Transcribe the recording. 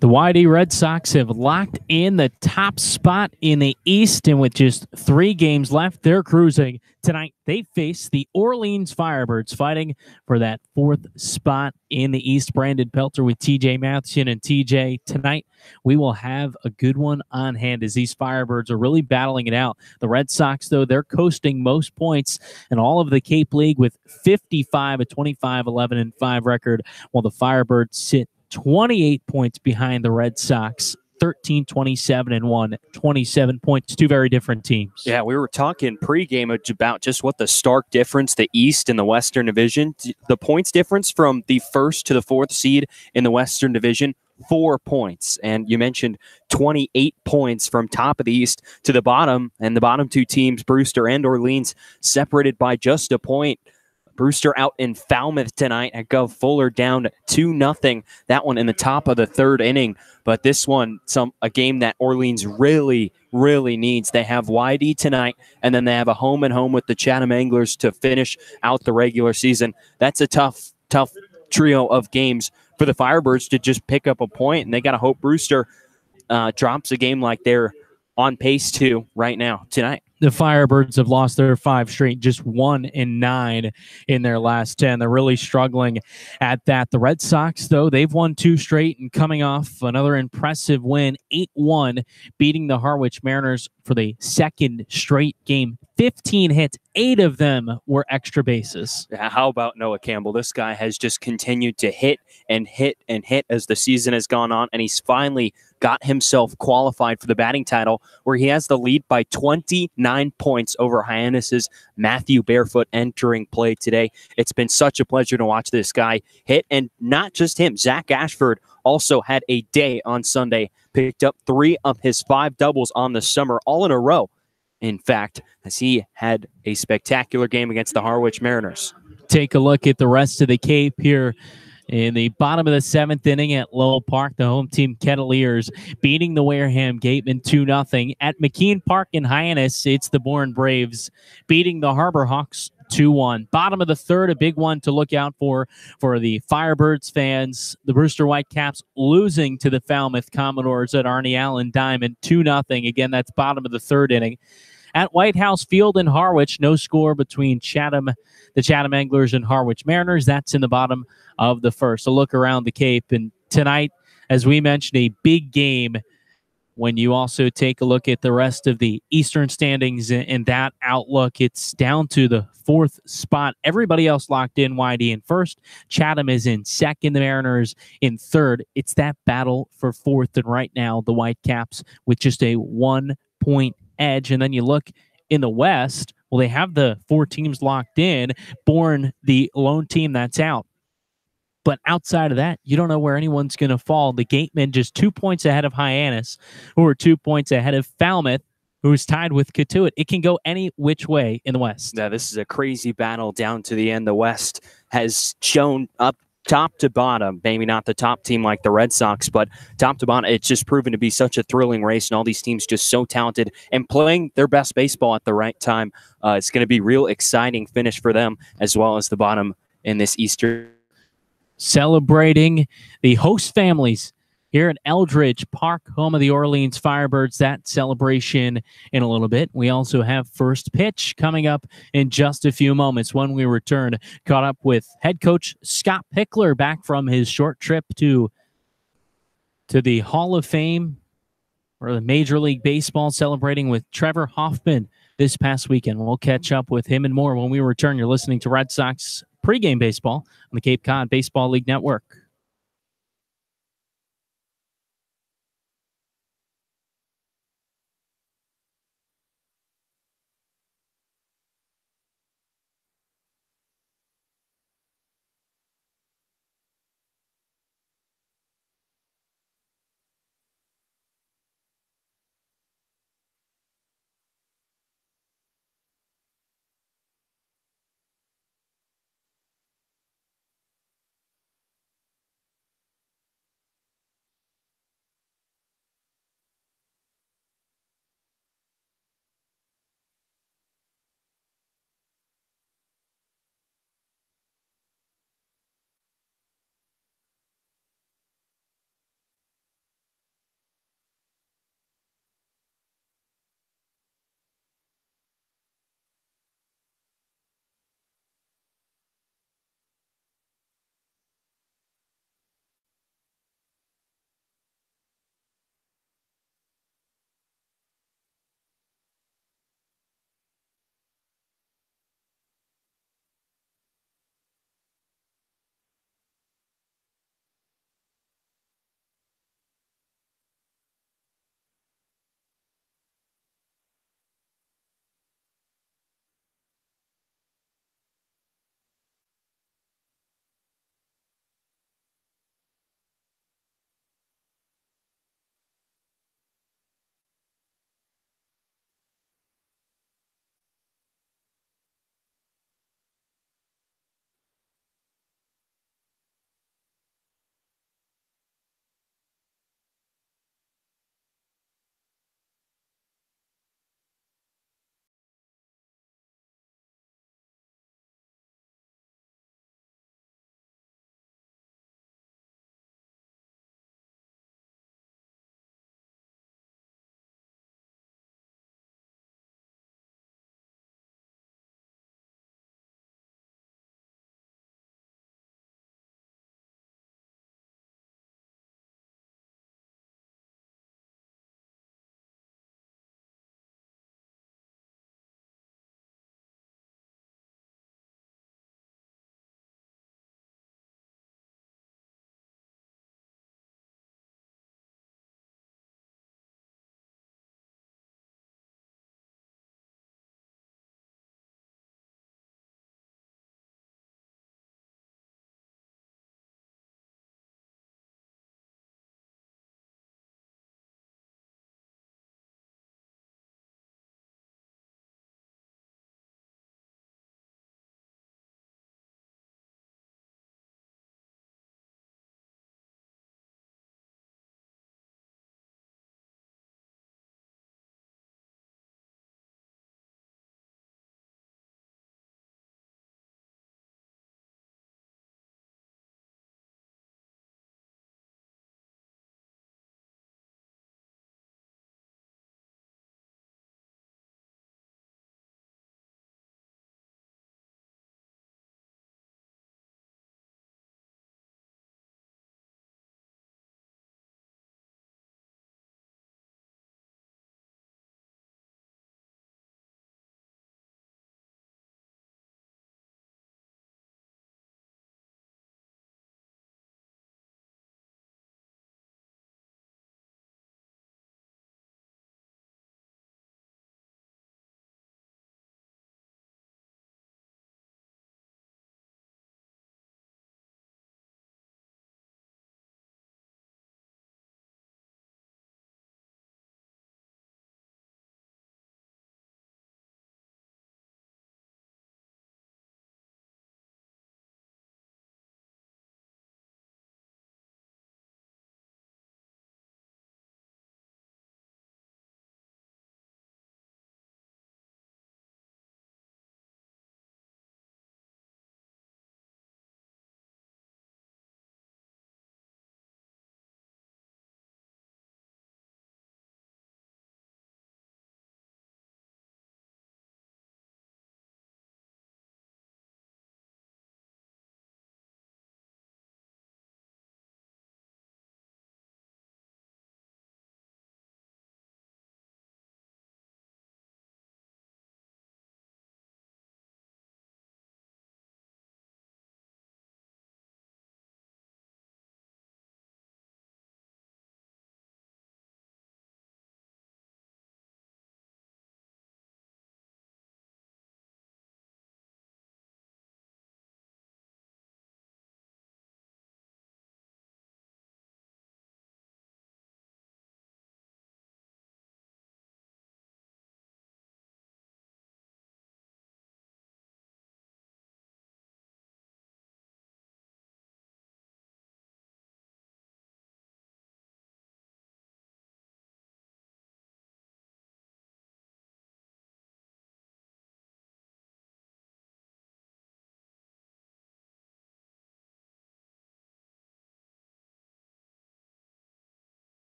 The YD Red Sox have locked in the top spot in the East, and with just 3 games left, they're cruising. Tonight, they face the Orleans Firebirds, fighting for that 4th spot in the East. Brandon Pelter with TJ Matheson. And TJ, tonight, we will have a good one on hand as these Firebirds are really battling it out. The Red Sox, though, they're coasting most points in all of the Cape League with 55, a 25, 11, and 5 record, while the Firebirds sit 28 points behind the Red Sox, 13, 27, and 1, 27 points. 2 very different teams. Yeah, we were talking pregame about just what the stark difference, the East and the Western Division, the points difference from the 1st to the 4th seed in the Western Division, 4 points. And you mentioned 28 points from top of the East to the bottom, and the bottom 2 teams, Brewster and Orleans, separated by just a point. Brewster out in Falmouth tonight at Gov Fuller, down 2-0. That one in the top of the 3rd inning. But this one, a game that Orleans really, really needs. They have YD tonight, and then they have a home-and-home with the Chatham Anglers to finish out the regular season. That's a tough trio of games for the Firebirds to just pick up a point, and they got to hope Brewster drops a game like they're on pace to right now tonight. The Firebirds have lost their 5 straight, just 1-9 in their last 10. They're really struggling at that. The Red Sox, though, they've won 2 straight and coming off another impressive win, 8-1, beating the Harwich Mariners for the 2nd straight game. 15 hits, 8 of them were extra bases. How about Noah Campbell? This guy has just continued to hit and hit and hit as the season has gone on, and he's finally got himself qualified for the batting title, where he has the lead by 29 points over Hyannis's Matthew Barefoot entering play today. It's been such a pleasure to watch this guy hit, and not just him. Zach Ashford also had a day on Sunday, picked up 3 of his 5 doubles on the summer, all in a row, in fact, as he had a spectacular game against the Harwich Mariners. Take a look at the rest of the Cape here. In the bottom of the 7th inning at Lowell Park, the home team Kettleers beating the Wareham Gatemen 2-0. At McKean Park in Hyannis, it's the Bourne Braves beating the Harbor Hawks 2-1. Bottom of the 3rd, a big one to look out for the Firebirds fans. The Brewster Whitecaps losing to the Falmouth Commodores at Arnie Allen Diamond 2-0. Again, that's bottom of the 3rd inning. At White House Field in Harwich, no score between the Chatham Anglers and Harwich Mariners. That's in the bottom of the 1st. A look around the Cape. And tonight, as we mentioned, a big game when you also take a look at the rest of the Eastern standings and that outlook. It's down to the 4th spot. Everybody else locked in. YD in 1st. Chatham is in 2nd. The Mariners in 3rd. It's that battle for 4th. And right now, the Whitecaps with just a 1-point edge. And then you look in the West, well, they have the 4 teams locked in. Bourne, the lone team that's out. But outside of that, you don't know where anyone's going to fall. The Gatemen just 2 points ahead of Hyannis, who are 2 points ahead of Falmouth, who's tied with Catuit. It can go any which way in the West. Yeah, this is a crazy battle down to the end. The West has shown up top to bottom, maybe not the top team like the Red Sox, but top to bottom, it's just proven to be such a thrilling race, and all these teams just so talented and playing their best baseball at the right time. It's going to be real exciting finish for them, as well as the bottom in this Eastern. Celebrating the host families here at Eldridge Park, home of the Orleans Firebirds. That celebration in a little bit. We also have first pitch coming up in just a few moments when we return. Caught up with head coach Scott Pickler back from his short trip to the Hall of Fame or the Major League Baseball, celebrating with Trevor Hoffman this past weekend. We'll catch up with him and more when we return. You're listening to Red Sox pregame baseball on the Cape Cod Baseball League Network.